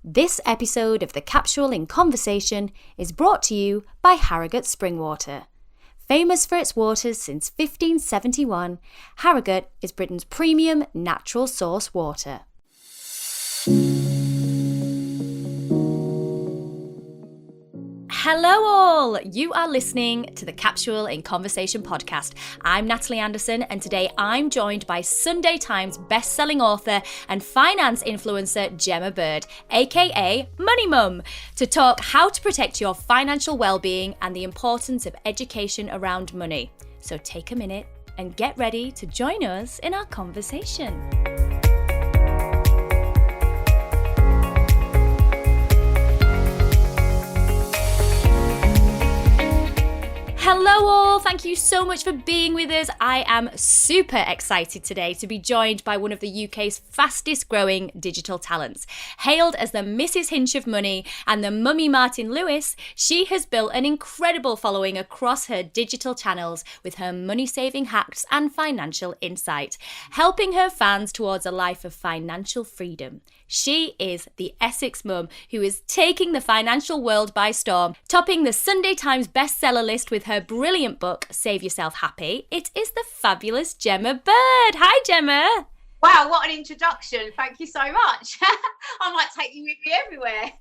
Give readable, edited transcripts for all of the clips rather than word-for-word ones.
This episode of The Capsule in Conversation is brought to you by Harrogate Springwater. Famous for its waters since 1571, Harrogate is Britain's premium natural source water. Hello all! You are listening to the Capsule in Conversation podcast. I'm Natalie Anderson and today I'm joined by Sunday Times best-selling author and finance influencer Gemma Bird, aka Money Mum, to talk how to protect your financial well-being and the importance of education around money. So take a minute and get ready to join us in our conversation. Hello all, thank you so much for being with us. I am super excited today to be joined by one of the UK's fastest growing digital talents. Hailed as the Mrs. Hinch of Money and the Mummy Martin Lewis, she has built an incredible following across her digital channels with her money saving hacks and financial insight, helping her fans towards a life of financial freedom. She is the Essex mum who is taking the financial world by storm, topping the Sunday Times bestseller list with her brilliant book, Save Yourself Happy. It is the fabulous Gemma Bird. Hi, Gemma. Wow, what an introduction. Thank you so much. I might take you with me everywhere.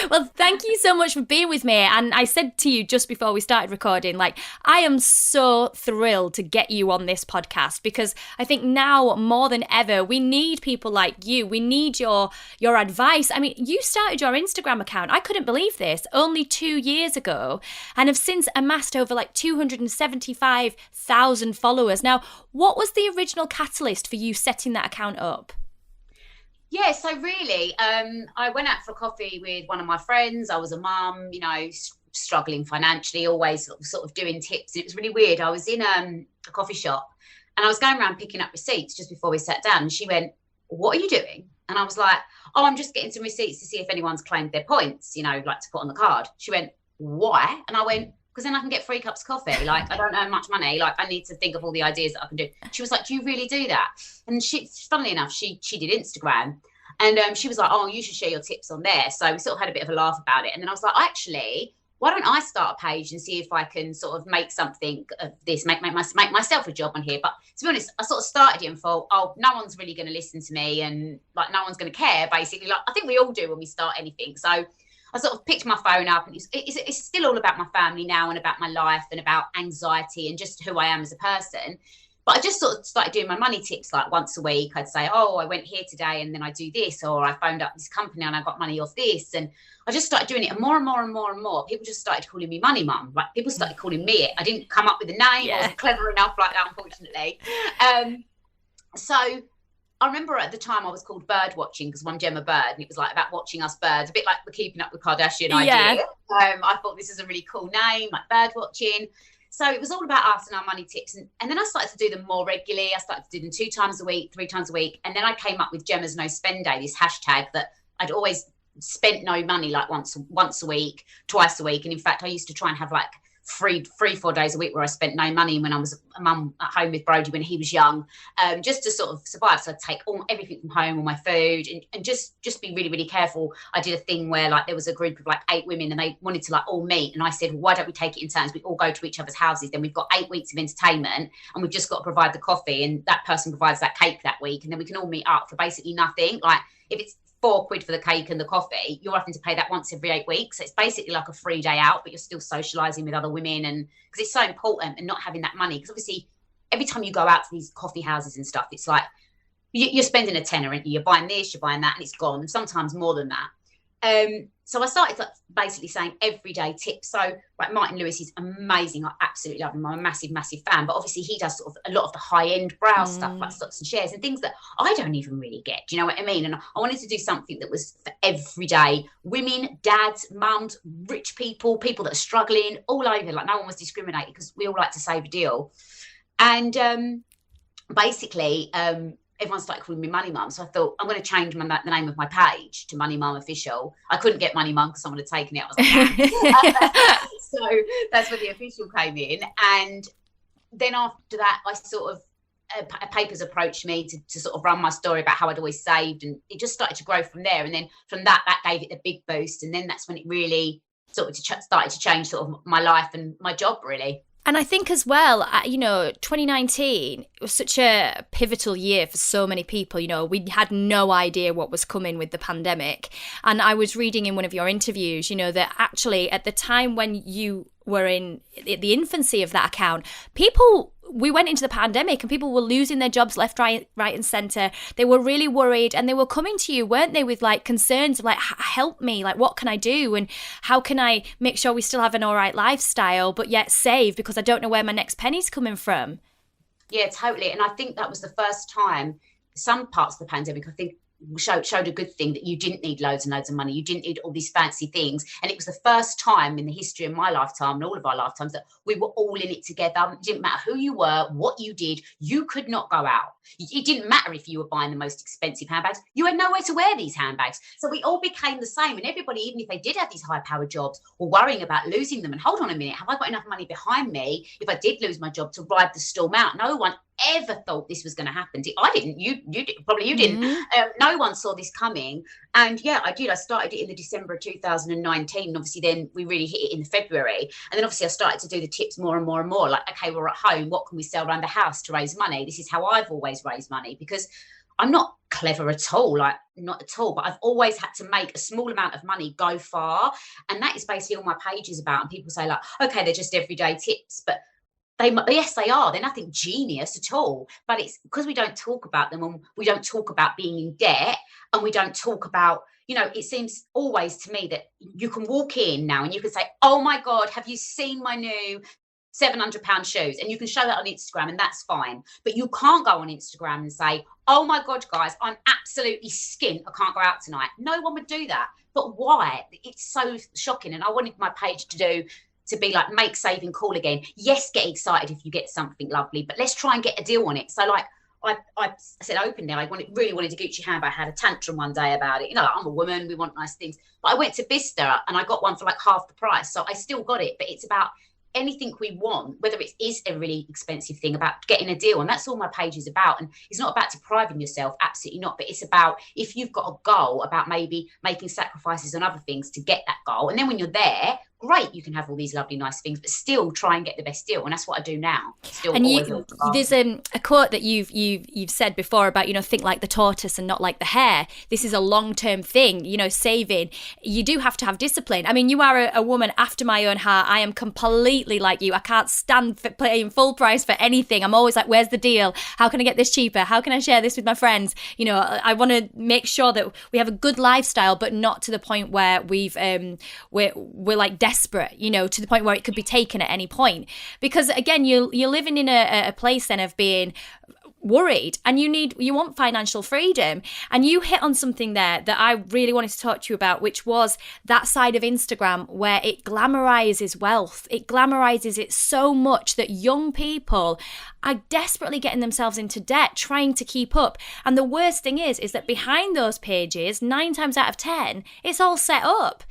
Well, thank you so much for being with me. And I said to you just before we started recording, I am so thrilled to get you on this podcast because I think now more than ever, we need people like you. We need your advice. I mean, you started your Instagram account, I couldn't believe this, only 2 years ago and have since amassed over 275,000 followers. Now, what was the original catalyst for you setting that account up? Yeah, so really, I went out for coffee with one of my friends. I was a mum, struggling financially, always sort of doing tips. It was really weird. I was in a coffee shop and I was going around picking up receipts just before we sat down. And she went, "What are you doing?" And I was like, "Oh, I'm just getting some receipts to see if anyone's claimed their points, to put on the card." She went, "Why?" And I went, "Because then I can get 3 cups of coffee. I don't earn much money. I need to think of all the ideas that I can do." She was like, "Do you really do that?" And funnily enough, she did Instagram. And she was like, "Oh, you should share your tips on there." So we sort of had a bit of a laugh about it. And then I was like, "Actually, why don't I start a page and see if I can sort of make something of this, make myself a job on here?" But to be honest, I sort of started it and thought, oh, no one's really going to listen to me and no one's going to care, basically. I think we all do when we start anything. So I sort of picked my phone up and it's still all about my family now and about my life and about anxiety and just who I am as a person. But I just sort of started doing my money tips once a week. I'd say, "Oh, I went here today and then I do this," or "I phoned up this company and I got money off this." And I just started doing it, and more and more and more and more. People just started calling me Money Mum. People started calling me it. I didn't come up with a name. Yeah. I wasn't clever enough like that, unfortunately. So I remember at the time I was called Bird Watching because I'm Gemma Bird, and it was about watching us birds, a bit like the Keeping Up with Kardashian idea. Yeah. I thought this is a really cool name, Bird Watching. So it was all about us and our money tips. And then I started to do them more regularly. I started to do them 2 times a week, 3 times a week. And then I came up with Gemma's No Spend Day, this hashtag that I'd always spent no money once a week, twice a week. And in fact, I used to try and have 3-4 days a week where I spent no money when I was a mum at home with Brody when he was young, just to sort of survive. So I'd take everything from home, all my food, and just be really, really careful. I did a thing where there was a group of 8 women and they wanted to all meet. And I said, "Why don't we take it in turns? We all go to each other's houses. Then we've got 8 weeks of entertainment and we've just got to provide the coffee and that person provides that cake that week. And then we can all meet up for basically nothing. If it's £4 for the cake and the coffee, you're having to pay that once every 8 weeks. So it's basically like a free day out, but you're still socialising with other women. And because it's so important and not having that money, because obviously every time you go out to these coffee houses and stuff, it's you're spending a tenner and you're buying this, you're buying that, and it's gone, sometimes more than that. So I started basically saying everyday tips. So Martin Lewis is amazing. I absolutely love him. I'm a massive, massive fan. But obviously he does sort of a lot of the high-end brow stuff like stocks and shares and things that I don't even really get. Do you know what I mean? And I wanted to do something that was for everyday women, dads, mums, rich people that are struggling, all over. No one was discriminated because we all like to save a deal. And basically everyone started calling me Money Mum. So I thought, I'm going to change the name of my page to Money Mum Official. I couldn't get Money Mum because someone had taken it. I was like, so that's where the official came in. And then after that, I sort of papers approached me to sort of run my story about how I'd always saved, and it just started to grow from there. And then from that gave it a big boost, and then that's when it really sort of started to change sort of my life and my job, really. And I think as well, 2019 was such a pivotal year for so many people. We had no idea what was coming with the pandemic. And I was reading in one of your interviews, that actually at the time when you were in the infancy of that account, we went into the pandemic and people were losing their jobs left, right and centre. They were really worried, and they were coming to you, weren't they, with like concerns of like, help me, like what can I do, and how can I make sure we still have an all right lifestyle but yet save, because I don't know where my next penny's coming from. Yeah, totally. And I think that was the first time some parts of the pandemic, I think, showed a good thing, that you didn't need loads and loads of money. You didn't need all these fancy things. And it was the first time in the history of my lifetime and all of our lifetimes that we were all in it together. It didn't matter who you were, what you did. You could not go out. It didn't matter if you were buying the most expensive handbags. You had nowhere to wear these handbags. So we all became the same. And everybody, even if they did have these high-powered jobs, were worrying about losing them. And hold on a minute, have I got enough money behind me if I did lose my job to ride the storm out? No one ever thought this was going to happen. I didn't. You did. Probably you didn't. No one saw this coming. And yeah, I did. I started it in the December of 2019. And obviously then we really hit it in February. And then obviously I started to do the tips more and more and more. Like, okay, we're at home. What can we sell around the house to raise money? This is how I've always raised money, because I'm not clever at all, like not at all, but I've always had to make a small amount of money go far. And that is basically all my page is about. And people say like, okay, they're just everyday tips, but yes, they are. They're nothing genius at all. But it's because we don't talk about them, and we don't talk about being in debt, and we don't talk about, it seems always to me that you can walk in now and you can say, oh my God, have you seen my new £700 shoes? And you can show that on Instagram, and that's fine. But you can't go on Instagram and say, oh my God, guys, I'm absolutely skint. I can't go out tonight. No one would do that. But why? It's so shocking. And I wanted my page to be like, make saving cool again. Yes, get excited if you get something lovely, but let's try and get a deal on it. So like I said openly, I really wanted a Gucci handbag. I had a tantrum one day about it. I'm a woman, we want nice things. But I went to Bicester and I got one for like half the price. So I still got it, but it's about anything we want, whether it is a really expensive thing, about getting a deal. And that's all my page is about. And it's not about depriving yourself, absolutely not, but it's about, if you've got a goal, about maybe making sacrifices on other things to get that goal. And then when you're there, great, you can have all these lovely nice things, but still try and get the best deal. And that's what I do now. Still, and there's a quote that you've said before about, think like the tortoise and not like the hare. This is a long-term thing, saving. You do have to have discipline. I mean, you are a woman after my own heart. I am completely like you. I can't stand for paying full price for anything. I'm always like, where's the deal? How can I get this cheaper? How can I share this with my friends? I want to make sure that we have a good lifestyle, but not to the point where we're like desperate, to the point where it could be taken at any point. Because again, you're living in a place then of being worried, and you want financial freedom. And you hit on something there that I really wanted to talk to you about, which was that side of Instagram where it glamorizes wealth. It glamorizes it so much that young people are desperately getting themselves into debt, trying to keep up. And the worst thing is that behind those pages, 9 times out of 10, it's all set up.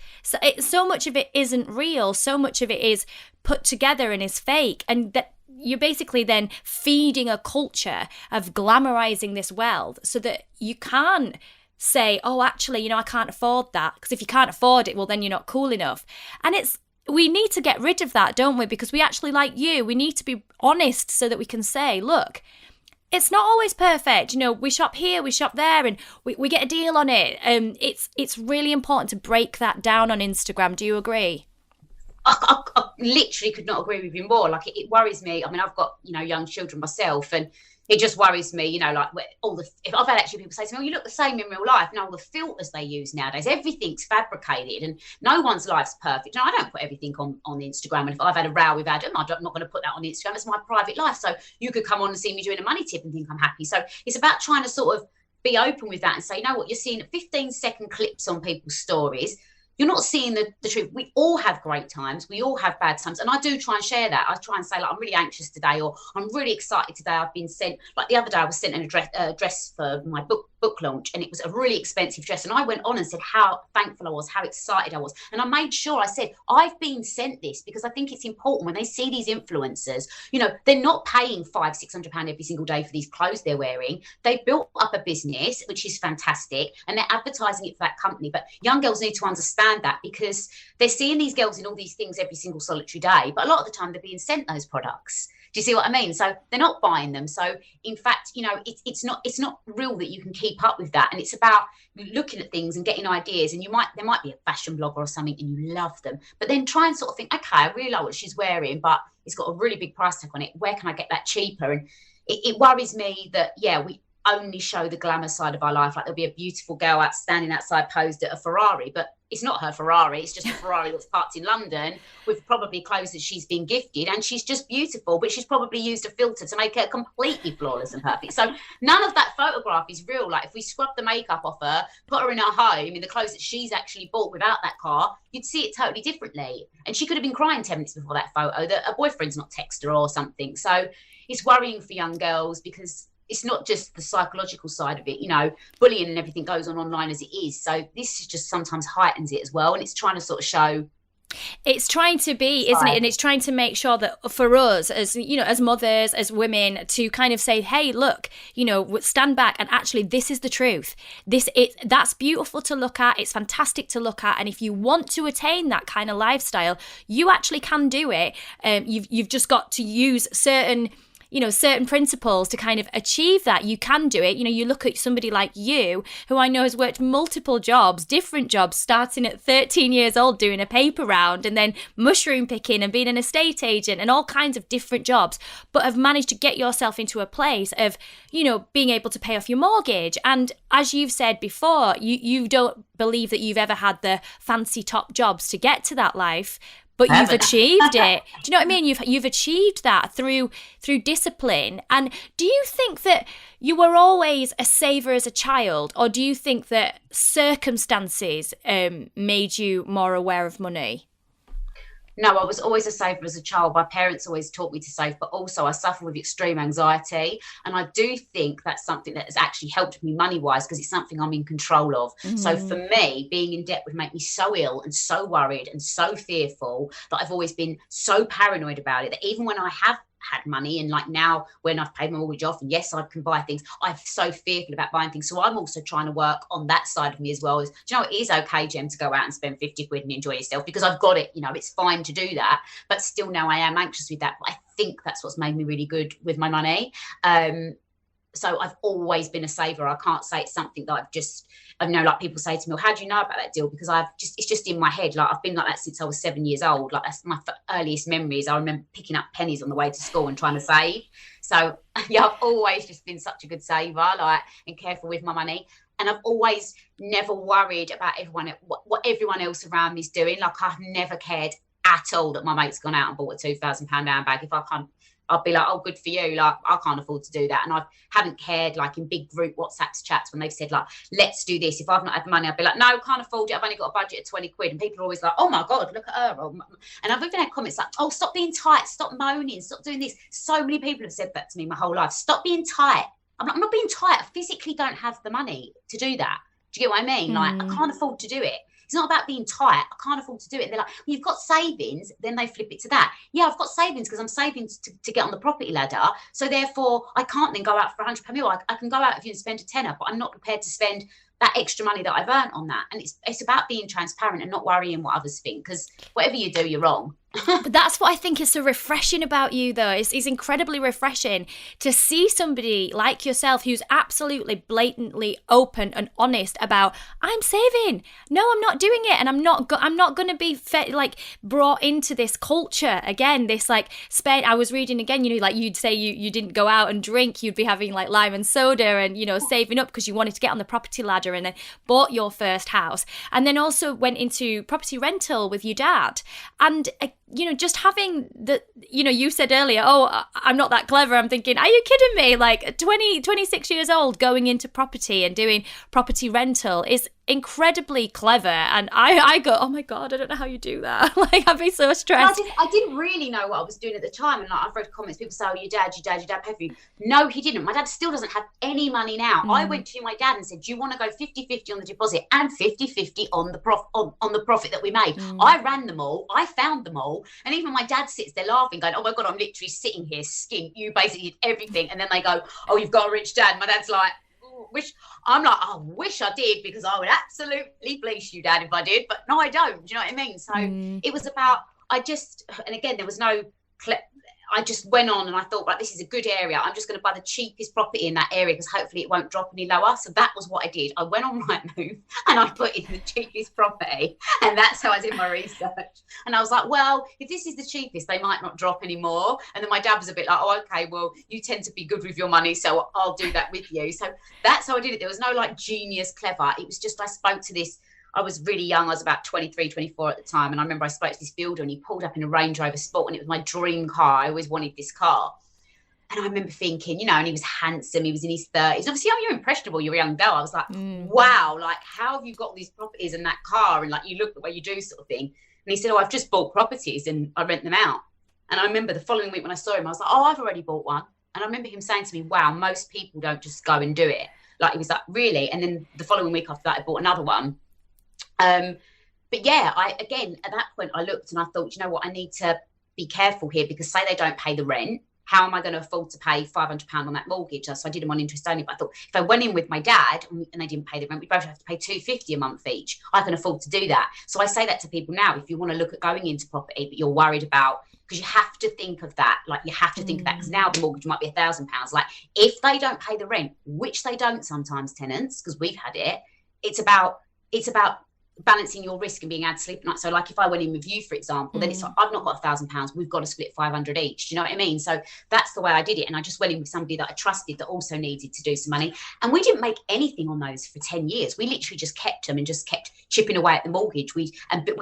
So much of it isn't real. So much of it is put together and is fake. And that you're basically then feeding a culture of glamorizing this wealth, so that you can't say, oh, actually, I can't afford that. Because if you can't afford it, well, then you're not cool enough. And we need to get rid of that, don't we? Because we actually, like you, we need to be honest so that we can say, look, it's not always perfect. We shop here, we shop there, and we get a deal on it. It's really important to break that down on Instagram. Do you agree? I literally could not agree with you more. Like, it worries me. I mean, I've got, young children myself, and it just worries me, like if I've had actually people say to me, oh, you look the same in real life. And all the filters they use nowadays, everything's fabricated, and no one's life's perfect. And I don't put everything on Instagram. And if I've had a row with Adam, I'm not going to put that on Instagram. It's my private life. So you could come on and see me doing a money tip and think I'm happy. So it's about trying to sort of be open with that and say, you know what, you're seeing 15-second clips on people's stories. You're not seeing the truth. We all have great times. We all have bad times. And I do try and share that. I try and say, like, I'm really anxious today, or I'm really excited today. I've been sent, like the other day, I was sent a dress for my book book launch, and it was a really expensive dress. And I went on and said how thankful I was, how excited I was. And I made sure I said, I've been sent this because I think it's important when they see these influencers, you know, they're not paying £500-600 every single day for these clothes they're wearing. They've built up a business, which is fantastic, and they're advertising it for that company. But young girls need to understand that, because they're seeing these girls in all these things every single solitary day. But a lot of the time they're being sent those products. Do you see what I mean? So they're not buying them. So in fact, you know, it's not real that you can keep up with that. And it's about looking at things and getting ideas. And there might be a fashion blogger or something and you love them, but then try and sort of think, okay, I really like what she's wearing, but it's got a really big price tag on it. Where can I get that cheaper? And it worries me that, yeah, we only show the glamour side of our life. Like there'll be a beautiful girl standing outside posed at a Ferrari, but it's not her Ferrari. It's just a Ferrari that's parked in London with probably clothes that she's been gifted, and she's just beautiful, but she's probably used a filter to make her completely flawless and perfect. So none of that photograph is real. Like if we scrub the makeup off her, put her in her home in the clothes that she's actually bought without that car, you'd see it totally differently. And she could have been crying 10 minutes before that photo that her boyfriend's not texted her or something. So it's worrying for young girls, because it's not just the psychological side of it, you know, bullying and everything goes on online as it is. So this is just sometimes heightens it as well. And it's trying to sort of show. It's trying to be, isn't it? And it's trying to make sure that for us, as you know, as mothers, as women, to kind of say, hey, look, you know, stand back and actually this is the truth. That's beautiful to look at. It's fantastic to look at. And if you want to attain that kind of lifestyle, you actually can do it. You've just got to use certain principles to kind of achieve that. You can do it. You know, you look at somebody like you, who I know has worked multiple jobs, different jobs, starting at 13 years old doing a paper round, and then mushroom picking and being an estate agent and all kinds of different jobs, but have managed to get yourself into a place of, you know, being able to pay off your mortgage. And as you've said before, you don't believe that you've ever had the fancy top jobs to get to that life, but you've achieved it. Do you know what I mean? You've achieved that through discipline. And do you think that you were always a saver as a child, or do you think that circumstances made you more aware of money? No, I was always a saver as a child. My parents always taught me to save, but also I suffer with extreme anxiety. And I do think that's something that has actually helped me money-wise, because it's something I'm in control of. Mm-hmm. So for me, being in debt would make me so ill and so worried and so fearful that I've always been so paranoid about it, that even when I have had money, and like now when I've paid my mortgage off and yes, I can buy things, I'm so fearful about buying things. So I'm also trying to work on that side of me as well. As, do you know, it is okay, Jem, to go out and spend 50 quid and enjoy yourself, because I've got it, you know, it's fine to do that, but still now I am anxious with that. But I think that's what's made me really good with my money. So I've always been a saver. I can't say it's something that I know, like people say to me, well, how do you know about that deal? Because it's just in my head. Like I've been like that since I was 7 years old. Like that's my earliest memories. I remember picking up pennies on the way to school and trying to save. So yeah, I've always just been such a good saver, like, and careful with my money. And I've always never worried about what everyone else around me is doing. Like I've never cared at all that my mate's gone out and bought a £2,000 handbag. If I can't, I'll be like, oh, good for you. Like, I can't afford to do that. And I haven't cared, like, in big group WhatsApp chats when they've said, like, let's do this. If I've not had the money, I'll be like, no, can't afford it. I've only got a budget of 20 quid. And people are always like, oh, my God, look at her. And I've even had comments like, oh, stop being tight. Stop moaning. Stop doing this. So many people have said that to me my whole life. Stop being tight. I'm not being tight. I physically don't have the money to do that. Do you get what I mean? Like, I can't afford to do it. It's not about being tight. I can't afford to do it. And they're like, well, you've got savings. Then they flip it to that. Yeah, I've got savings because I'm saving to get on the property ladder. So therefore, I can't then go out for £100 meal. I can go out if you spend a tenner, but I'm not prepared to spend that extra money that I've earned on that. And it's about being transparent and not worrying what others think, because whatever you do, you're wrong. But that's what I think is so refreshing about you, though. It's incredibly refreshing to see somebody like yourself who's absolutely blatantly open and honest about, I'm saving. No, I'm not doing it. And I'm not going to be brought into this culture again. This like spend. I was reading again, you know, like you'd say you didn't go out and drink. You'd be having like lime and soda and, you know, saving up because you wanted to get on the property ladder, and then bought your first house. And then also went into property rental with your dad. And you know, just having the, you know, you said earlier, oh, I'm not that clever. I'm thinking, are you kidding me? Like 26 years old going into property and doing property rental is incredibly clever. And I go, oh my God, I don't know how you do that. Like, I'd be so stressed. I didn't really know what I was doing at the time. And like, I've read comments, people say, oh, your dad paid for you. No, he didn't. My dad still doesn't have any money now. I went to my dad and said, do you want to go 50-50 on the deposit and 50-50 on the profit that we made? I ran them all. I found them all. And even my dad sits there laughing, going, oh my God, I'm literally sitting here skint. You basically did everything. And then they go, oh, you've got a rich dad. My dad's like, I'm like, I wish I did, because I would absolutely fleece you, Dad, if I did. But no, I don't. Do you know what I mean? So it was about, and again, there was no, I just went on and I thought, right, this is a good area. I'm just going to buy the cheapest property in that area because hopefully it won't drop any lower. So that was what I did. I went on Rightmove and I put in the cheapest property. And that's how I did my research. And I was like, well, if this is the cheapest, they might not drop anymore. And then my dad was a bit like, oh, okay, well, you tend to be good with your money, so I'll do that with you. So that's how I did it. There was no like genius clever. It was just, I spoke to this, I was really young. I was about 23, 24 at the time. And I remember I spoke to this builder and he pulled up in a Range Rover Sport and it was my dream car. I always wanted this car. And I remember thinking, and he was handsome. He was in his 30s. Obviously, you're impressionable. You're a young girl. I was like, wow, like, how have you got all these properties in that car? And like, you look the way you do, sort of thing. And he said, oh, I've just bought properties and I rent them out. And I remember the following week when I saw him, I was like, oh, I've already bought one. And I remember him saying to me, wow, most people don't just go and do it. Like, he was like, really? And then the following week after that, I bought another one. But yeah, at that point I looked and I thought, you know what, I need to be careful here, because say they don't pay the rent, how am I going to afford to pay £500 on that mortgage? So I didn't want interest only, but I thought if I went in with my dad and they didn't pay the rent, we both have to pay £250 a month each. I can afford to do that. So I say that to people now, if you want to look at going into property, but you're worried about, because you have to think of that. Like, you have to think of that, because now the mortgage might be £1,000. Like, if they don't pay the rent, which they don't sometimes, tenants, because we've had it, it's about balancing your risk and being able to sleep at night. So like if I went in with you, for example, then it's like, I've not got £1,000, we've got to split 500 each. Do you know what I mean? So that's the way I did it. And I just went in with somebody that I trusted that also needed to do some money. And we didn't make anything on those for 10 years. We literally just kept them and just kept chipping away at the mortgage. We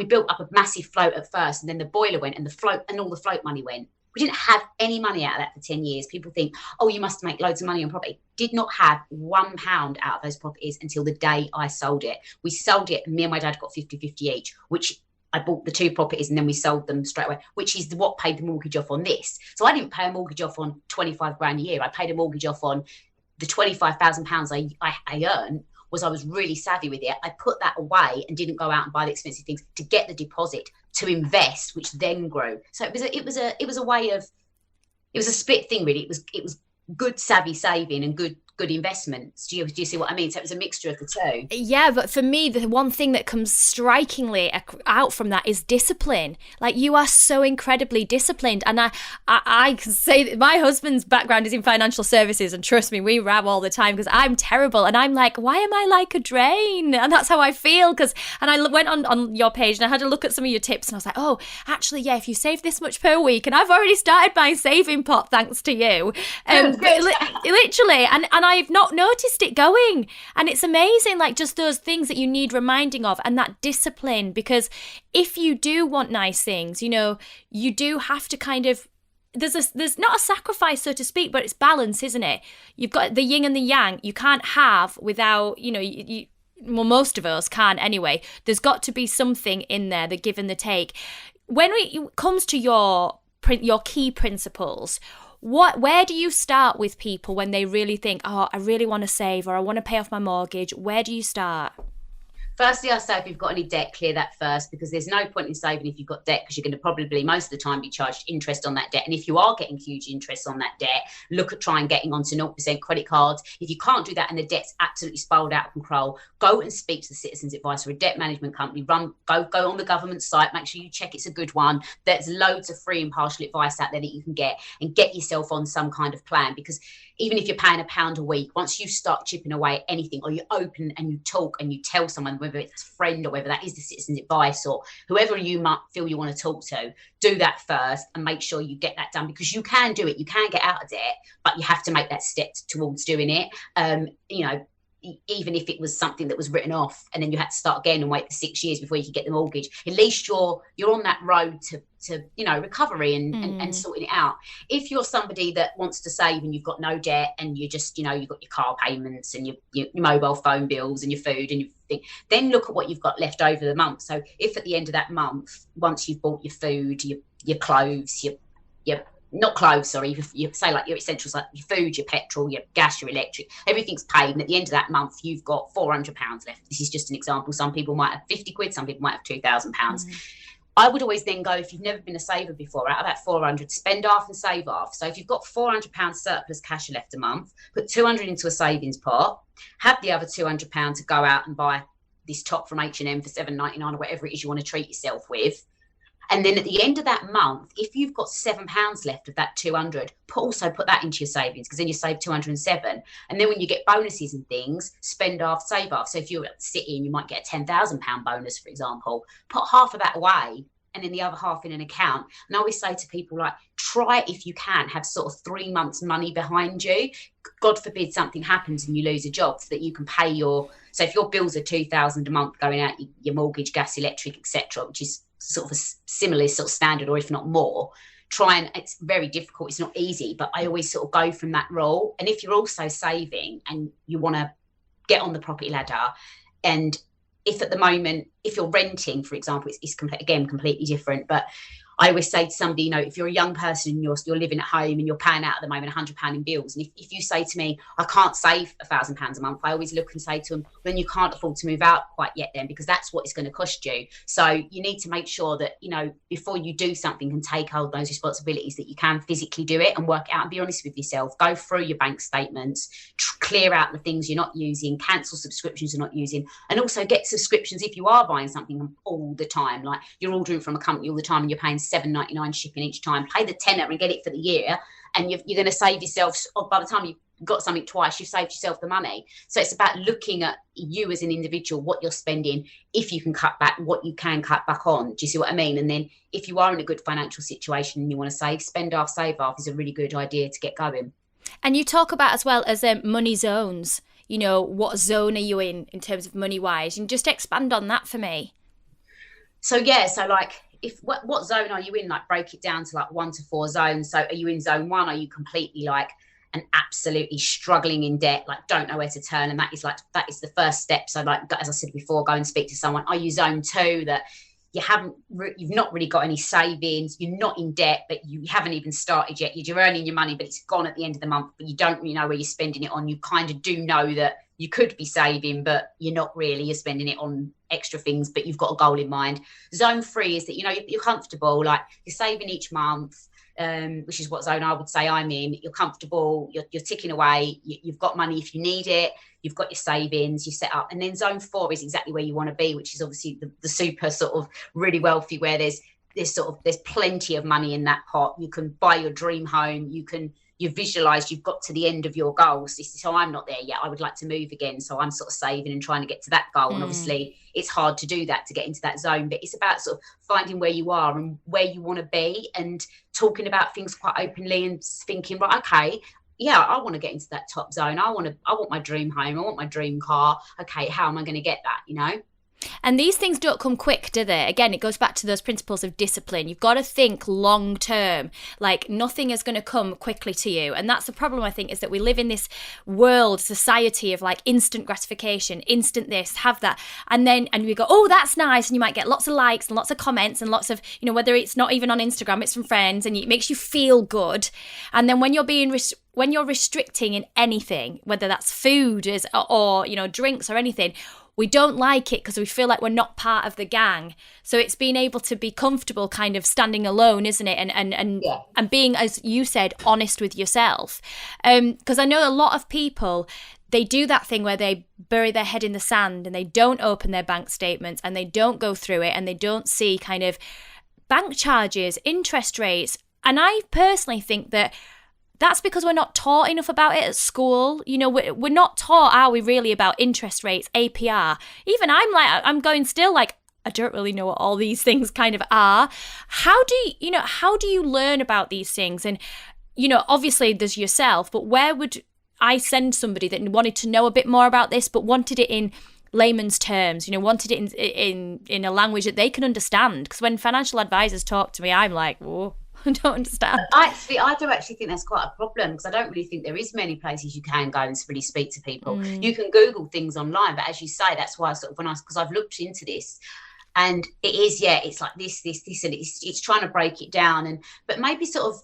built up a massive float at first, and then the boiler went and the float and all the float money went. We didn't have any money out of that for 10 years. People think, oh, you must make loads of money on property. Did not have £1 out of those properties until the day I sold it. We sold it, and me and my dad got 50-50 each, which I bought the two properties and then we sold them straight away, which is what paid the mortgage off on this. So I didn't pay a mortgage off on 25 grand a year. I paid a mortgage off on the £25,000 I earned. I was really savvy with it. I put that away and didn't go out and buy the expensive things to get the deposit to invest, which then grew. So it was a split thing, really. It was good savvy saving and good investments. Do you see what I mean? So it was a mixture of the two. Yeah, but for me, the one thing that comes strikingly out from that is discipline. Like, you are so incredibly disciplined. And I can say that my husband's background is in financial services, and trust me, we row all the time because I'm terrible. And I'm like, why am I like a drain? And that's how I feel. And I went on your page and I had a look at some of your tips, and I was like, oh, actually, yeah, if you save this much per week, and I've already started my saving pot thanks to you. Literally, and I've not noticed it going. And it's amazing, like, just those things that you need reminding of, and that discipline. Because if you do want nice things, you do have to kind of, there's not a sacrifice, so to speak, but it's balance, isn't it? You've got the yin and the yang. You can't have without, well, most of us can't anyway. There's got to be something in there, the give and the take. When it comes to your key principles, where do you start with people when they really think, oh, I really want to save, or I want to pay off my mortgage? Where do you start? Firstly, I say if you've got any debt, clear that first, because there's no point in saving if you've got debt, because you're going to probably most of the time be charged interest on that debt. And if you are getting huge interest on that debt, look at trying getting onto 0% credit cards. If you can't do that and the debt's absolutely spiraled out of control, go and speak to the Citizens Advice or a debt management company. Go on the government site, make sure you check it's a good one. There's loads of free impartial advice out there that you can get, and get yourself on some kind of plan. Because even if you're paying £1 a week, once you start chipping away at anything, or you open and you talk and you tell someone, whether it's a friend or whether that is the Citizens Advice or whoever you might feel you want to talk to, do that first and make sure you get that done, because you can do it. You can get out of debt, but you have to make that step towards doing it. even if it was something that was written off and then you had to start again and wait for 6 years before you could get the mortgage, at least you're on that road to recovery and sorting it out. If you're somebody that wants to save and you've got no debt and you just, you've got your car payments and your mobile phone bills and your food and your thing, then look at what you've got left over the month. So if at the end of that month, once you've bought your food, your clothes, your not clothes, sorry, you say like your essentials, like your food, your petrol, your gas, your electric, everything's paid, and at the end of that month you've got £400 left. This is just an example. Some people might have 50 quid, some people might have £2,000. I would always then go, if you've never been a saver before, out of that 400, spend half and save half. So if you've got £400 surplus cash left a month, put 200 into a savings pot, have the other £200 to go out and buy this top from H&M for £7.99 or whatever it is you want to treat yourself with. And then at the end of that month, if you've got £7 left of that 200, also put that into your savings, because then you save 207. And then when you get bonuses and things, spend half, save half. So if you're at City and you might get a £10,000 bonus, for example, put half of that away and then the other half in an account. And I always say to people, like, try, if you can, have sort of 3 months money behind you. God forbid something happens and you lose a job, so that you can pay so if your bills are £2,000 a month going out, your mortgage, gas, electric, etc., which is sort of a similar sort of standard, or if not more, it's very difficult, it's not easy, but I always sort of go from that role. And if you're also saving and you want to get on the property ladder, and if at the moment, if you're renting, for example, it's completely different, but I always say to somebody, if you're a young person and you're living at home and you're paying out at the moment £100 in bills, and if you say to me, I can't save £1,000 a month, I always look and say to them, then you can't afford to move out quite yet then, because that's what it's going to cost you. So you need to make sure that, before you do something and take hold of those responsibilities, that you can physically do it and work it out and be honest with yourself. Go through your bank statements, clear out the things you're not using, cancel subscriptions you're not using, and also get subscriptions if you are buying something all the time, like you're ordering from a company all the time and you're paying £7.99 shipping each time. Pay the tenner and get it for the year, and you're going to save yourself, by the time you've got something twice, you've saved yourself the money. So it's about looking at you as an individual, what you're spending, if you can cut back, what you can cut back on. Do you see what I mean? And then if you are in a good financial situation and you want to save, spend half, save half is a really good idea to get going. And you talk about as well as money zones, what zone are you in terms of money wise, and just expand on that for me. So like, what zone are you in? Like, break it down to like 1 to 4 zones. So are you in zone 1? Are you completely like and absolutely struggling in debt, like don't know where to turn? And that is the first step. So like, as I said before, go and speak to someone. Are you zone 2, that you've not really got any savings, you're not in debt, but you haven't even started yet, you're earning your money, but it's gone at the end of the month, but you don't really know where you're spending it on. You kind of do know that you could be saving, but you're not really, you're spending it on extra things, but you've got a goal in mind. Zone 3 is that, you're comfortable, like you're saving each month, which is what zone I would say I'm in. You're comfortable, you're ticking away, you've got money if you need it, you've got your savings, you've set up. And then zone 4 is exactly where you want to be, which is obviously the super sort of really wealthy, where there's plenty of money in that pot. You can buy your dream home, you visualize you've got to the end of your goals. So I'm not there yet. I would like to move again. So I'm sort of saving and trying to get to that goal. And obviously it's hard to do that, to get into that zone, but it's about sort of finding where you are and where you want to be, and talking about things quite openly and thinking, right, okay, yeah, I want to get into that top zone. I want my dream home. I want my dream car. Okay, how am I going to get that, And these things don't come quick, do they? Again, it goes back to those principles of discipline. You've got to think long term. Like, nothing is going to come quickly to you. And that's the problem, I think, is that we live in this society of like instant gratification, instant this, have that. And we go, oh, that's nice. And you might get lots of likes and lots of comments and lots of, whether it's not even on Instagram, it's from friends, and it makes you feel good. And then when you're restricting in anything, whether that's food or drinks or anything, we don't like it because we feel like we're not part of the gang. So it's being able to be comfortable kind of standing alone, isn't it? And being, as you said, honest with yourself. Because I know a lot of people, they do that thing where they bury their head in the sand and they don't open their bank statements and they don't go through it and they don't see kind of bank charges, interest rates. And I personally think that that's because we're not taught enough about it at school. We're not taught, are we really, about interest rates, APR. Even I'm going still like, I don't really know what all these things kind of are. How do you learn about these things? And, obviously there's yourself, but where would I send somebody that wanted to know a bit more about this, but wanted it in layman's terms, wanted it in a language that they can understand. Because when financial advisors talk to me, I'm like, whoa, I don't understand. I do actually think that's quite a problem, because I don't really think there is many places you can go and really speak to people. You can Google things online, but as you say, that's why because I've looked into this, and it is, it's like this, and it's trying to break it down, but maybe sort of,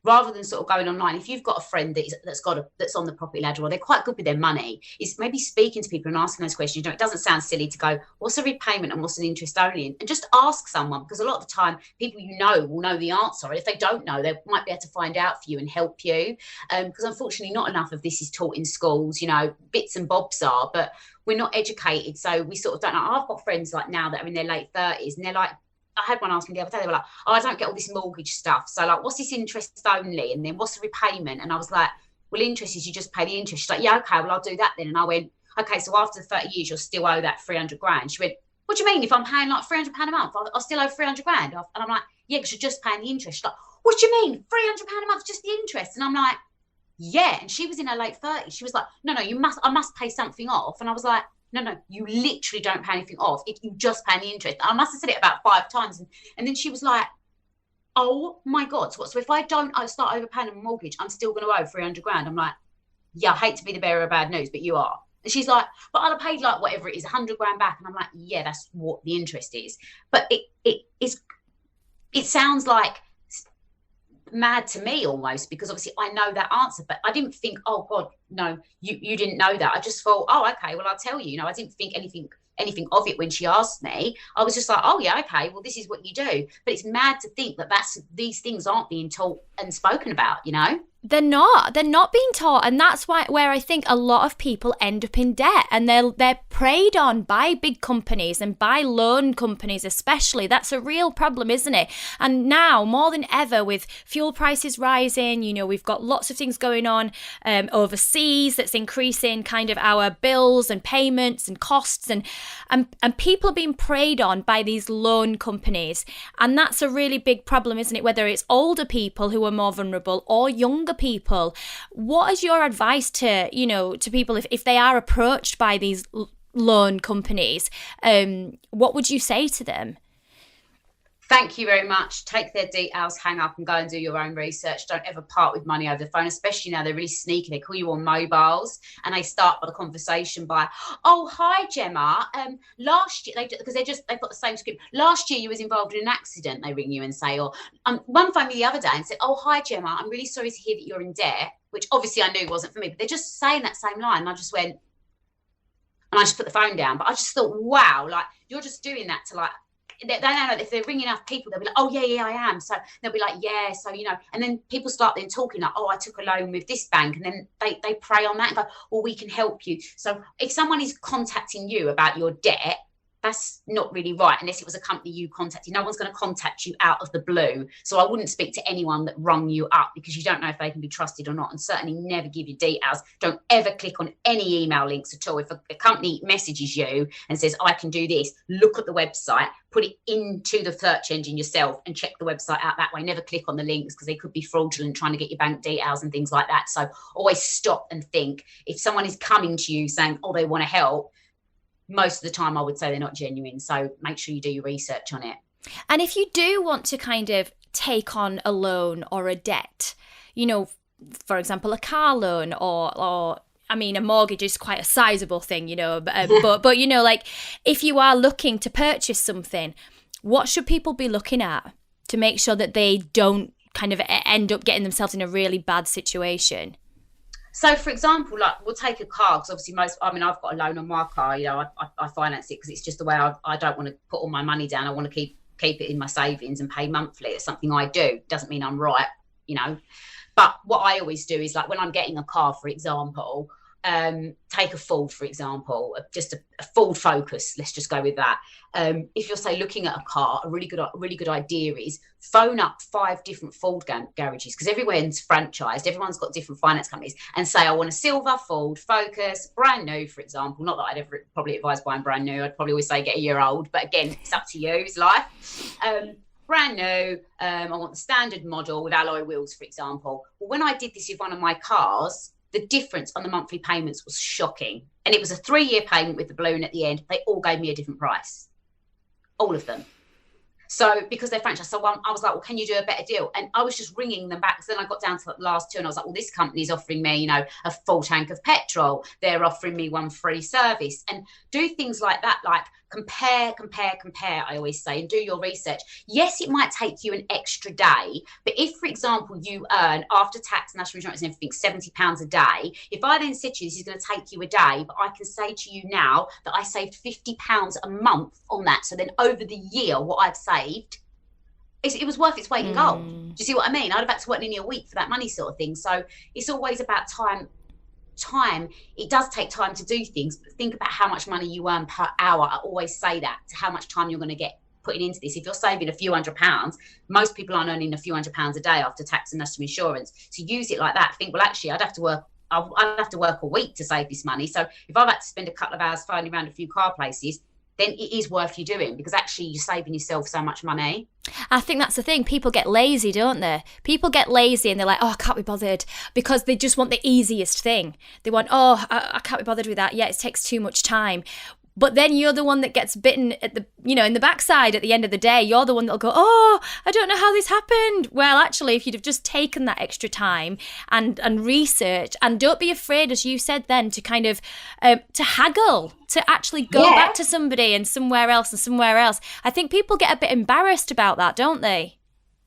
rather than sort of going online, if you've got a friend that's on the property ladder, or they're quite good with their money, is maybe speaking to people and asking those questions. It doesn't sound silly to go, what's a repayment and what's an interest only? And just ask someone, because a lot of the time people will know the answer. And if they don't know, they might be able to find out for you and help you. Because unfortunately, not enough of this is taught in schools. Bits and bobs are, but we're not educated. So we sort of don't know. I've got friends like now that are in their late 30s, and they're like, I had one ask me the other day, they were like, I don't get all this mortgage stuff. So like, what's this interest only? And then what's the repayment? And I was like, well, interest is you just pay the interest. She's like, yeah, okay, well, I'll do that then. And I went, okay, so after the 30 years, you'll still owe that 300 grand. She went, what do you mean? If I'm paying like £300 a month, I'll still owe 300 grand. And I'm like, yeah, because you're just paying the interest. She's like, what do you mean? £300 a month, just the interest? And I'm like, yeah. And she was in her late 30s. She was like, no, I must pay something off. And I was like, no, you literally don't pay anything off. You just pay the interest. I must have said it about 5 times. And then she was like, oh my God. So if I don't start overpaying a mortgage, I'm still going to owe 300 grand. I'm like, yeah, I hate to be the bearer of bad news, but you are. And she's like, but I'd have paid like whatever it is, 100 grand back. And I'm like, yeah, that's what the interest is. But it sounds like mad to me almost, because obviously I know that answer, but I didn't think, oh God, no, you didn't know that. I just thought, oh, okay, well, I'll tell you. I didn't think anything of it when she asked me. I was just like, oh yeah, okay, well, this is what you do. But it's mad to think that these things aren't being taught and spoken about. They're not being taught, and that's where I think a lot of people end up in debt, and they're preyed on by big companies and by loan companies especially. That's a real problem, isn't it? And now more than ever, with fuel prices rising, we've got lots of things going on overseas that's increasing kind of our bills and payments and costs, and people are being preyed on by these loan companies, and that's a really big problem, isn't it? Whether it's older people who are more vulnerable or younger people. What is your advice to people if they are approached by these loan companies? What would you say to them? Thank you very much. Take their details, hang up, and go and do your own research. Don't ever part with money over the phone, especially now they're really sneaky. They call you on mobiles, and they start the conversation by, oh, hi, Gemma. Last year, because they've got the same script. Last year you was involved in an accident, they ring you and say, or one phoned me the other day and said, oh, hi, Gemma, I'm really sorry to hear that you're in debt, which obviously I knew wasn't for me, but they're just saying that same line. And I just went, and I just put the phone down. But I just thought, wow, like, you're just doing that to, like, they know if they're ringing enough people, they'll be like, oh yeah, I am. So they'll be like, yeah, so and then people start then talking like, oh, I took a loan with this bank, and then they prey on that and go, well, we can help you. So if someone is contacting you about your debt, that's not really right, unless it was a company you contacted. No one's going to contact you out of the blue. So I wouldn't speak to anyone that rung you up, because you don't know if they can be trusted or not, and certainly never give your details. Don't ever click on any email links at all. If a company messages you and says, I can do this, look at the website, put it into the search engine yourself and check the website out that way. Never click on the links, because they could be fraudulent, trying to get your bank details and things like that. So always stop and think. If someone is coming to you saying, oh, they want to help, most of the time I would say they're not genuine. So make sure you do your research on it. And if you do want to kind of take on a loan or a debt, for example, a car loan or I mean, a mortgage is quite a sizable thing, but like, if you are looking to purchase something, what should people be looking at to make sure that they don't kind of end up getting themselves in a really bad situation? So, for example, like, we'll take a car, because obviously I've got a loan on my car, I finance it because it's just the way I don't want to put all my money down. I want to keep it in my savings and pay monthly. It's something I do. Doesn't mean I'm right, But what I always do is, like, when I'm getting a car, for example, take a Ford, for example, just a Ford Focus. Let's just go with that. If you're, say, looking at a car, a really good idea is phone up 5 different Ford garages, because everyone's franchised. Everyone's got different finance companies, and say, I want a silver Ford Focus, brand new, for example. Not that I'd ever probably advise buying brand new. I'd probably always say get a year old, but again, it's up to you. It's life. Brand new. I want the standard model with alloy wheels, for example. Well, when I did this with one of my cars, the difference on the monthly payments was shocking. And it was a 3-year payment with the balloon at the end. They all gave me a different price. All of them. So because they're franchise, so I was like, well, can you do a better deal? And I was just ringing them back. So then I got down to the last 2 and I was like, well, this company's offering me, you know, a full tank of petrol. They're offering me 1 free service, and do things like that. Like compare, I always say, and do your research. Yes, it might take you an extra day, but if, for example, you earn after tax, national insurance and everything, £70 a day, if I then said to you, this is going to take you a day, but I can say to you now that I saved £50 a month on that. So then over the year, what I've saved, it was worth its weight in gold. Do you see what I mean? I'd have had to work nearly a week for that money sort of thing. So it's always about time. It does take time to do things, but think about how much money you earn per hour. I always say that, to how much time you're going to get putting into this. If you're saving a few £100s, most people aren't earning a few £100s a day after tax and national insurance. So use it like that. Think, well, actually, I'd have to work a week to save this money. So if I've had to spend a couple of hours finding around a few car places, then it is worth you doing, because actually you're saving yourself so much money. I think that's the thing. People get lazy, don't they? People get lazy and they're like, oh, I can't be bothered, because they just want the easiest thing. They want, oh, I can't be bothered with that. Yeah, it takes too much time. But then you're the one that gets bitten at the, you know, in the backside at the end of the day. You're the one that'll go, oh, I don't know how this happened. Well, actually, if you'd have just taken that extra time and research, and don't be afraid, as you said then, to kind of to haggle, to actually go back to somebody and somewhere else. I think people get a bit embarrassed about that, don't they?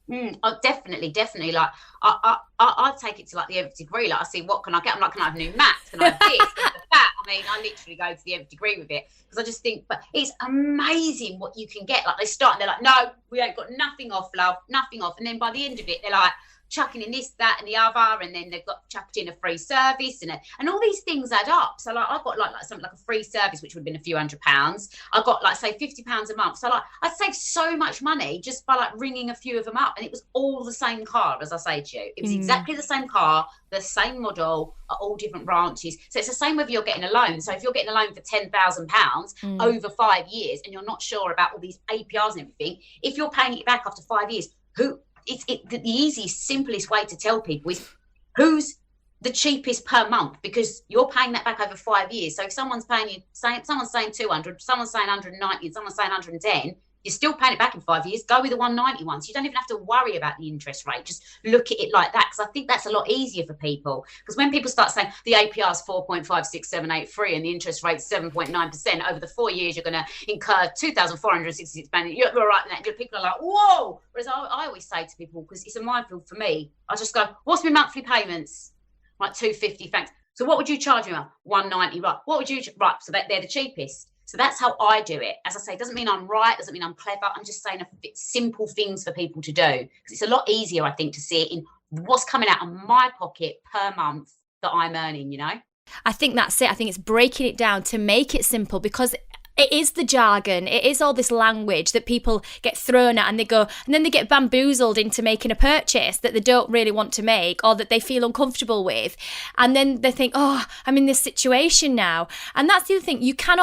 Oh, definitely. Like I take it to like the nth degree. Like I see, what can I get? I'm like, can I have new mats? Can I have this? Can I have that? I mean, I literally go to the nth degree with it, because I just think, but it's amazing what you can get. Like they start and they're like, no, we ain't got nothing off, love, nothing off. And then by the end of it, they're like chucking in this, that, and the other, and then they've got chucked in a free service, and all these things add up. So like I got like something like a free service, which would have been a few £100s. I got like say £50 a month. So like I saved so much money just by like ringing a few of them up, and it was all the same car, as I say to you. It was exactly the same car, the same model, at all different branches. So it's the same whether you're getting a loan. So if you're getting a loan for £10,000 over 5 years, and you're not sure about all these APRs and everything, if you're paying it back after 5 years, the easiest, simplest way to tell people is who's the cheapest per month, because you're paying that back over 5 years. So if someone's paying you, someone's saying 200, someone's saying 190, and someone's saying 110, you're still paying it back in 5 years. Go with the 190 one. So you don't even have to worry about the interest rate. Just look at it like that, because I think that's a lot easier for people. Because when people start saying the APR is 4.56783 and the interest rate 7.9%, over the 4 years you're going to incur £2,466. You're right in that. People are like, whoa. Whereas I always say to people, because it's a minefield for me, I just go, what's my monthly payments? Like £250, thanks. So what would you charge me? £190, right? What would you? Right. So they're the cheapest. So that's how I do it. As I say, it doesn't mean I'm right, doesn't mean I'm clever. I'm just saying a bit simple things for people to do, because it's a lot easier, I think, to see it in what's coming out of my pocket per month that I'm earning, you know? I think that's it. I think it's breaking it down to make it simple, because it is the jargon. It is all this language that people get thrown at, and they go, and then they get bamboozled into making a purchase that they don't really want to make, or that they feel uncomfortable with. And then they think, oh, I'm in this situation now. And that's the other thing. You've got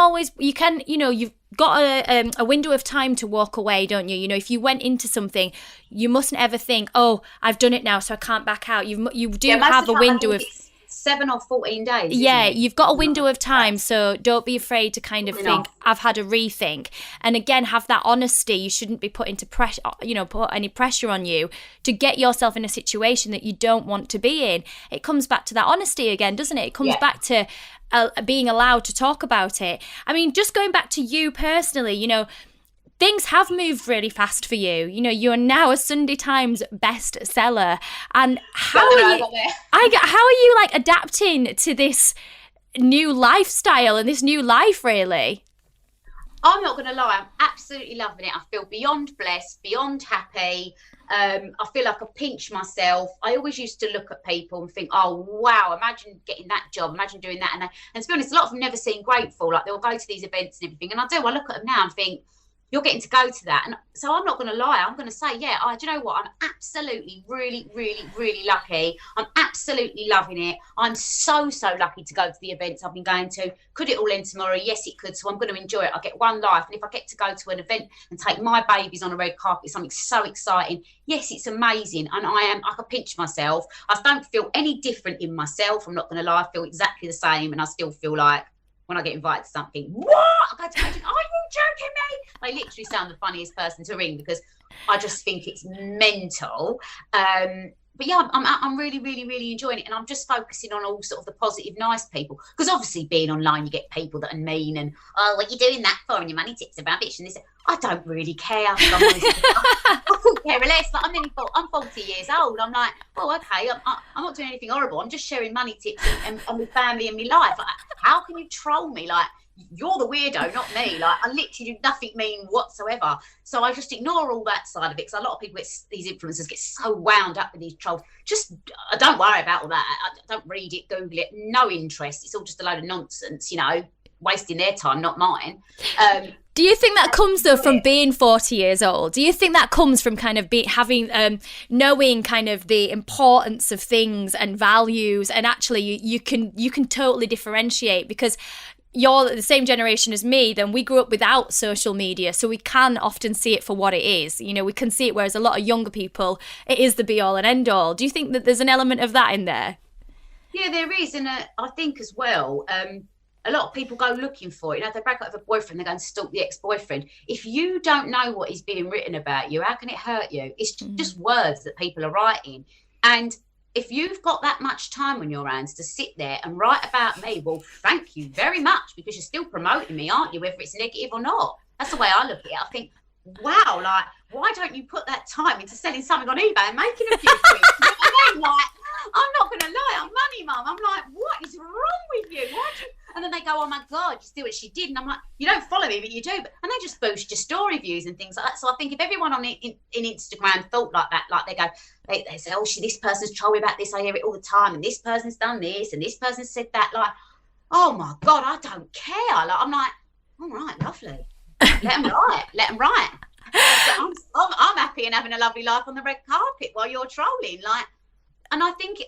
a window of time to walk away, don't you? You know, if you went into something, you mustn't ever think, oh, I've done it now, so I can't back out. You do have a window of 7 or 14 days. Yeah, you've got a window of time, so don't be afraid to kind of think, I've had a rethink. And again, have that honesty. You shouldn't be put into pressure, put any pressure on you to get yourself in a situation that you don't want to be in. It comes back to that honesty again, doesn't it? It comes back to being allowed to talk about it. I mean, just going back to you personally, things have moved really fast for you. You're now a Sunday Times bestseller. And how are you like adapting to this new lifestyle and this new life, really? I'm not going to lie, I'm absolutely loving it. I feel beyond blessed, beyond happy. I feel like I pinch myself. I always used to look at people and think, oh, wow, imagine getting that job, imagine doing that. And to be honest, a lot of them never seem grateful. Like they'll go to these events and everything. And I look at them now and think, you're getting to go to that. And so I'm not going to lie. I'm going to say, yeah, do you know what? I'm absolutely, really, really, really lucky. I'm absolutely loving it. I'm so, so lucky to go to the events I've been going to. Could it all end tomorrow? Yes, it could. So I'm going to enjoy it. I get one life. And if I get to go to an event and take my babies on a red carpet, something so exciting. Yes, it's amazing. And I can pinch myself. I don't feel any different in myself. I'm not going to lie. I feel exactly the same. And I still feel like, when I get invited to something, what? I go to imagine, are you joking me? I literally sound the funniest person to ring because I just think it's mental. But yeah, I'm really, really, really enjoying it. And I'm just focusing on all sort of the positive, nice people. Because obviously being online, you get people that are mean and, oh, what are you doing that for? And your money tips are rubbish. And this, I don't really care. I couldn't care less. Like, I'm 40 years old. I'm like, oh, okay, I'm not doing anything horrible. I'm just sharing money tips and my family and my life. Like, how can you troll me? Like, you're the weirdo, not me. Like, I literally do nothing mean whatsoever. So I just ignore all that side of it, because a lot of people, these influencers get so wound up with these trolls. Just, I don't worry about all that. I don't read it, Google it, no interest. It's all just a load of nonsense, you know, wasting their time, not mine. Do you think that comes though from being 40 years old? Do you think that comes from kind of knowing kind of the importance of things and values, and actually you can totally differentiate, because you're the same generation as me, then we grew up without social media, so we can often see it for what it is. You know, we can see it, whereas a lot of younger people, it is the be all and end all. Do you think that there's an element of that in there? Yeah, there is, and I think as well, a lot of people go looking for it. You know, if they break up with a boyfriend, they're going to stalk the ex-boyfriend. If you don't know what is being written about you, how can it hurt you? It's just words that people are writing. And if you've got that much time on your hands to sit there and write about me, well, thank you very much, because you're still promoting me, aren't you, whether it's negative or not? That's the way I look at it. I think, wow, like, why don't you put that time into selling something on eBay and making a few quid? You know what I mean? Like, I'm not going to lie, I'm money mum. I'm like, what is wrong with you? And then they go, oh my God, you see what she did? And I'm like, you don't follow me, but you do. And they just boost your story views and things like that. So I think if everyone on in Instagram thought like that, like they say, oh, this person's told me about this, I hear it all the time, and this person's done this, and this person said that, like, oh my God, I don't care. Like, I'm like, all right, lovely. Let them write. So I'm happy and having a lovely life on the red carpet while you're trolling. Like, and I think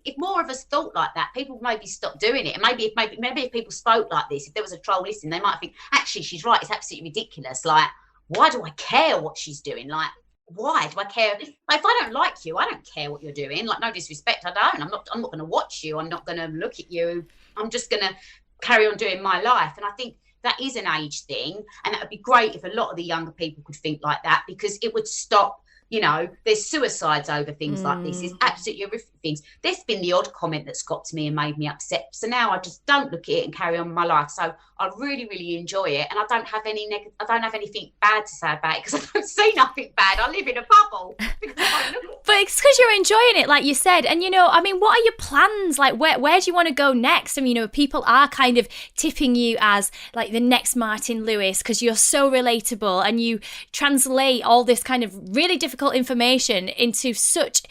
if more of us thought like that, people maybe stop doing it. And maybe if people spoke like this, if there was a troll listening, they might think, actually, she's right. It's absolutely ridiculous. Like, why do I care what she's doing? Like, why do I care? Like, if I don't like you, I don't care what you're doing. Like, no disrespect, I don't. I'm not going to watch you. I'm not going to look at you. I'm just going to carry on doing my life. And I think that is an age thing. And that would be great if a lot of the younger people could think like that, because it would stop. You know, there's suicides over things like this. It's absolutely horrific things. There's been the odd comment that's got to me and made me upset. So now I just don't look at it and carry on with my life. So I really, really enjoy it. And I don't have anything bad to say about it, because I don't see nothing bad. I live in a bubble. But it's because you're enjoying it, like you said. And, you know, I mean, what are your plans? Like, where do you want to go next? I mean, you know, people are kind of tipping you as like the next Martin Lewis, because you're so relatable and you translate all this kind of really difficult information into such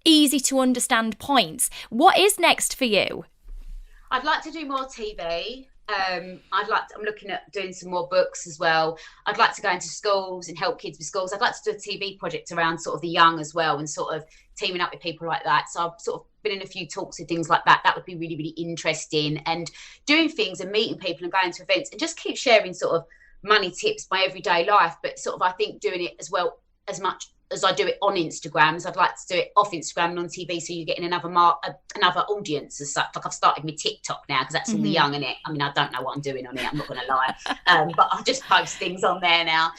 easy to understand points. What is next for you? I'd like to do more TV. I'm looking at doing some more books as well. I'd like to go into schools and help kids with schools. I'd like to do a TV project around sort of the young as well, and sort of teaming up with people like that. So I've sort of been in a few talks and things like that. That would be really, really interesting. And doing things and meeting people and going to events and just keep sharing sort of money tips, my everyday life. But sort of, I think, doing it as well as much as I do it on Instagram, so I'd like to do it off Instagram and on TV, so you're getting another audience as such. Like, I've started my TikTok now, because that's all the young in it. I mean, I don't know what I'm doing on it, I'm not going to lie, but I just post things on there now,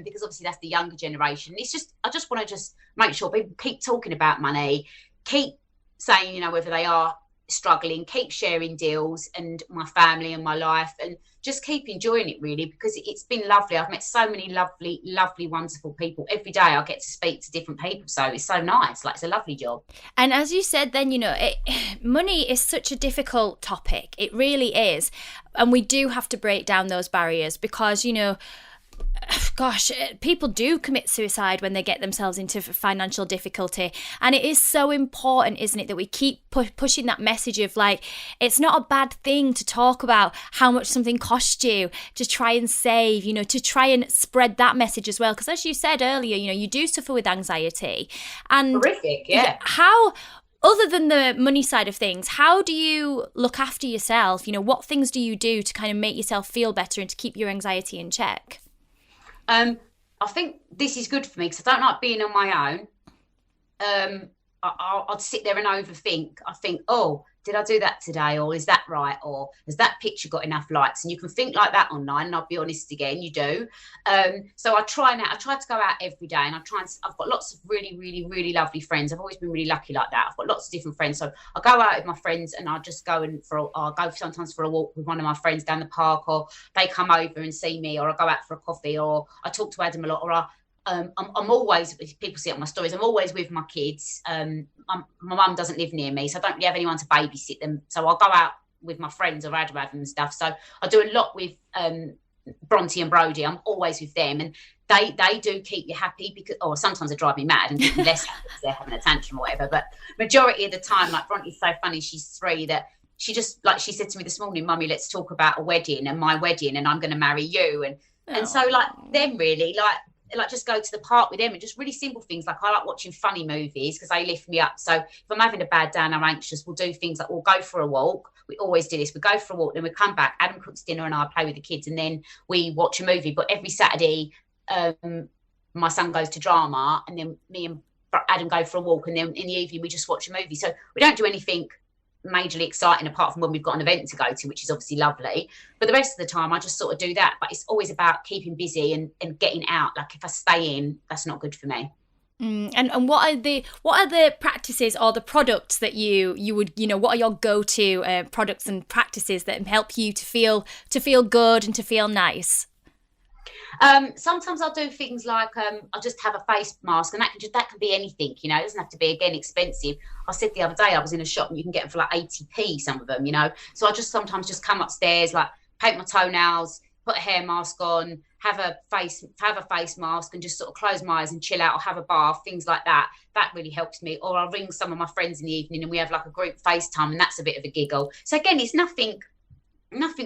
because obviously that's the younger generation. It's just, I just want to just make sure people keep talking about money, keep saying, you know, whether they are struggling, keep sharing deals and my family and my life, and just keep enjoying it, really, because it's been lovely. I've met so many lovely, wonderful people. Every day I get to speak to different people, so it's so nice. Like, it's a lovely job. And as you said then, you know, money is such a difficult topic. It really is. And we do have to break down those barriers, because, you know, gosh, people do commit suicide when they get themselves into financial difficulty. And it is so important, isn't it, that we keep pushing that message of like, it's not a bad thing to talk about how much something cost you, to try and save, you know, to try and spread that message as well. Because as you said earlier, you know, you do suffer with anxiety. And horrific, yeah. How, other than the money side of things, how do you look after yourself? You know, what things do you do to kind of make yourself feel better and to keep your anxiety in check? I think this is good for me because I don't like being on my own. I'd sit there and overthink. I think, oh, did I do that today? Or is that right? Or has that picture got enough likes? And you can think like that online. And I'll be honest again, you do. So I try to go out every day, and I've got lots of really, really, really lovely friends. I've always been really lucky like that. I've got lots of different friends. So I go out with my friends, and I'll just go I'll go sometimes for a walk with one of my friends down the park, or they come over and see me, or I go out for a coffee, or I talk to Adam a lot, or I'm always, if people see it on my stories, I'm always with my kids. My mum doesn't live near me, so I don't really have anyone to babysit them. So I'll go out with my friends or Adam and stuff. So I do a lot with Bronte and Brody. I'm always with them, and they do keep you happy because, or sometimes they drive me mad and keep me less happy because they're having a tantrum or whatever. But majority of the time, like Bronte's so funny, she's 3, that she just, like she said to me this morning, Mummy, let's talk about a wedding and my wedding, and I'm going to marry you. And so like them really like just go to the park with them, and just really simple things. Like I like watching funny movies because they lift me up. So if I'm having a bad day and I'm anxious, we'll do things like we'll go for a walk. We always do this. We go for a walk, then we come back. Adam cooks dinner and I play with the kids, and then we watch a movie. But every Saturday, my son goes to drama, and then me and Adam go for a walk, and then in the evening we just watch a movie. So we don't do anything majorly exciting apart from when we've got an event to go to, which is obviously lovely. But the rest of the time I just sort of do that. But it's always about keeping busy and getting out. Like if I stay in, that's not good for me. And what are the practices or the products that you would, you know, what are your go-to products and practices that help you to feel good and to feel nice? Sometimes I'll do things like I'll just have a face mask, and that can be anything, you know. It doesn't have to be, again, expensive. I said the other day I was in a shop and you can get them for like 80p, some of them, you know. So I just sometimes just come upstairs, like paint my toenails, put a hair mask on, have a face mask, and just sort of close my eyes and chill out, or have a bath, things like that. That really helps me. Or I'll ring some of my friends in the evening and we have like a group FaceTime, and that's a bit of a giggle. So again, it's nothing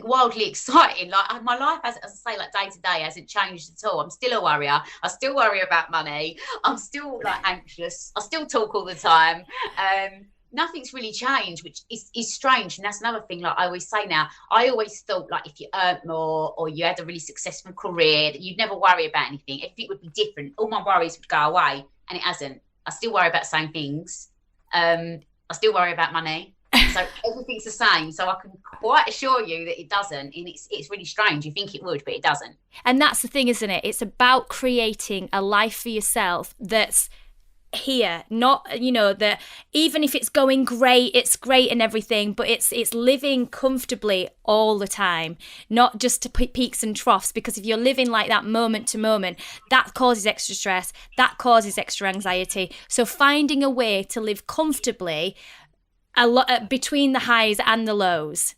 wildly exciting. Like my life, as I say, like day to day, hasn't changed at all. I'm still a worrier. I still worry about money. I'm still like anxious. I still talk all the time. Nothing's really changed, which is strange. And that's another thing, like I always say now, I always thought like if you earned more or you had a really successful career, that you'd never worry about anything. Everything would be different. All my worries would go away, and it hasn't. I still worry about the same things. I still worry about money. So everything's the same. So I can quite assure you that it doesn't. And it's really strange. You think it would, but it doesn't. And that's the thing, isn't it? It's about creating a life for yourself that's here, not, you know, that even if it's going great, it's great and everything, but it's living comfortably all the time, not just to peaks and troughs. Because if you're living like that moment to moment, that causes extra stress, that causes extra anxiety. So finding a way to live comfortably a lot between the highs and the lows.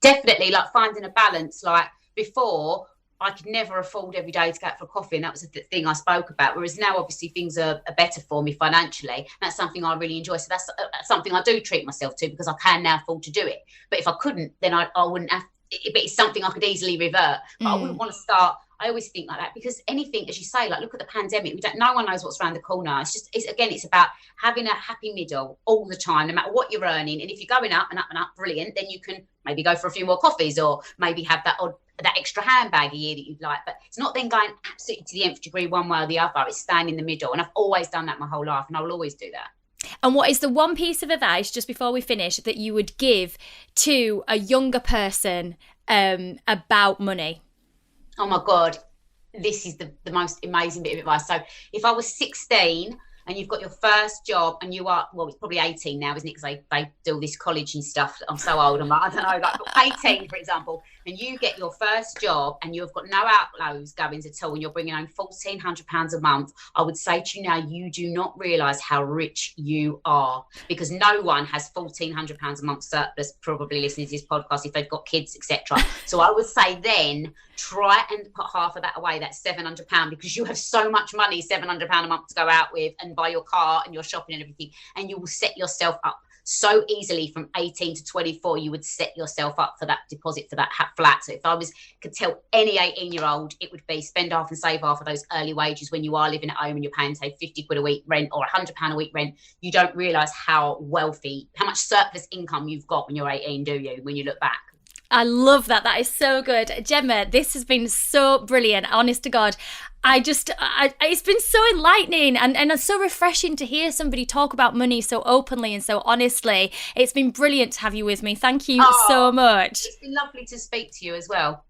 Definitely, like finding a balance. Like before, I could never afford every day to go out for coffee, and that was the thing I spoke about. Whereas now, obviously, things are better for me financially. That's something I really enjoy. So that's something I do treat myself to, because I can now afford to do it. But if I couldn't, then I wouldn't have. But it's something I could easily revert. But I wouldn't want to start. I always think like that, because anything, as you say, like look at the pandemic. No one knows what's around the corner. It's about having a happy middle all the time, no matter what you're earning. And if you're going up and up and up, brilliant. Then you can maybe go for a few more coffees, or maybe have that extra handbag a year that you'd like. But it's not then going absolutely to the nth degree one way or the other. It's staying in the middle. And I've always done that my whole life, and I will always do that. And what is the one piece of advice, just before we finish, that you would give to a younger person about money? Oh my God, this is the most amazing bit of advice. So if I was 16 and you've got your first job, and you are, well, it's probably 18 now, isn't it? Because they do all this college and stuff. I'm so old. I'm like, I don't know, like 18, for example, and you get your first job and you've got no outlays going at all and you're bringing home £1,400 a month, I would say to you now, you do not realise how rich you are, because no one has £1,400 a month surplus probably listening to this podcast if they've got kids, etc. So I would say then try and put half of that away, that's £700, because you have so much money, £700 a month to go out with and buy your car and your shopping and everything, and you will set yourself up so easily. From 18 to 24, you would set yourself up for that deposit for that flat. So if I could tell any 18-year-old, it would be spend half and save half of those early wages when you are living at home and you're paying, say, 50 quid a week rent or £100 a week rent. You don't realise how wealthy, how much surplus income you've got when you're 18, do you, when you look back? I love that. That is so good. Gemma, this has been so brilliant. Honest to God, it's been so enlightening and so refreshing to hear somebody talk about money so openly and so honestly. It's been brilliant to have you with me. Thank you so much. It's been lovely to speak to you as well.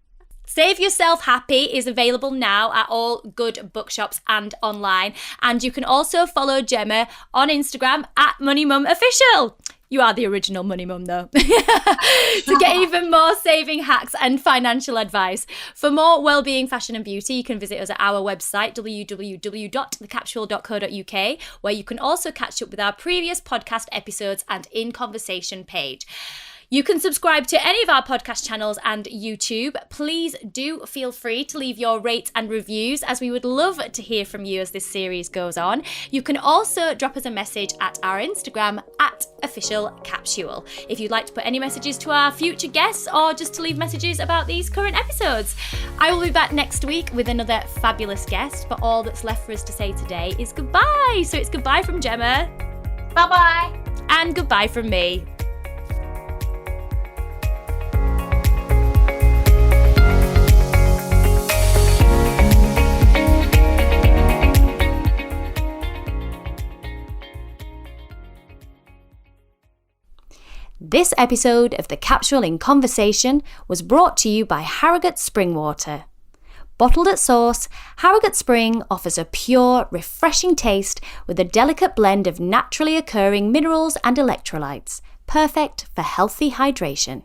Save Yourself Happy is available now at all good bookshops and online. And you can also follow Gemma on Instagram at MoneyMumOfficial. You are the original Money Mum, though. To get even more saving hacks and financial advice. For more wellbeing, fashion and beauty, you can visit us at our website, www.thecapsule.co.uk, where you can also catch up with our previous podcast episodes and In Conversation page. You can subscribe to any of our podcast channels and YouTube. Please do feel free to leave your rates and reviews, as we would love to hear from you as this series goes on. You can also drop us a message at our Instagram at officialcapsule if you'd like to put any messages to our future guests or just to leave messages about these current episodes. I will be back next week with another fabulous guest, but all that's left for us to say today is goodbye. So it's goodbye from Gemma. Bye-bye. And goodbye from me. This episode of The Capsule in Conversation was brought to you by Harrogate Spring Water. Bottled at source, Harrogate Spring offers a pure, refreshing taste with a delicate blend of naturally occurring minerals and electrolytes, perfect for healthy hydration.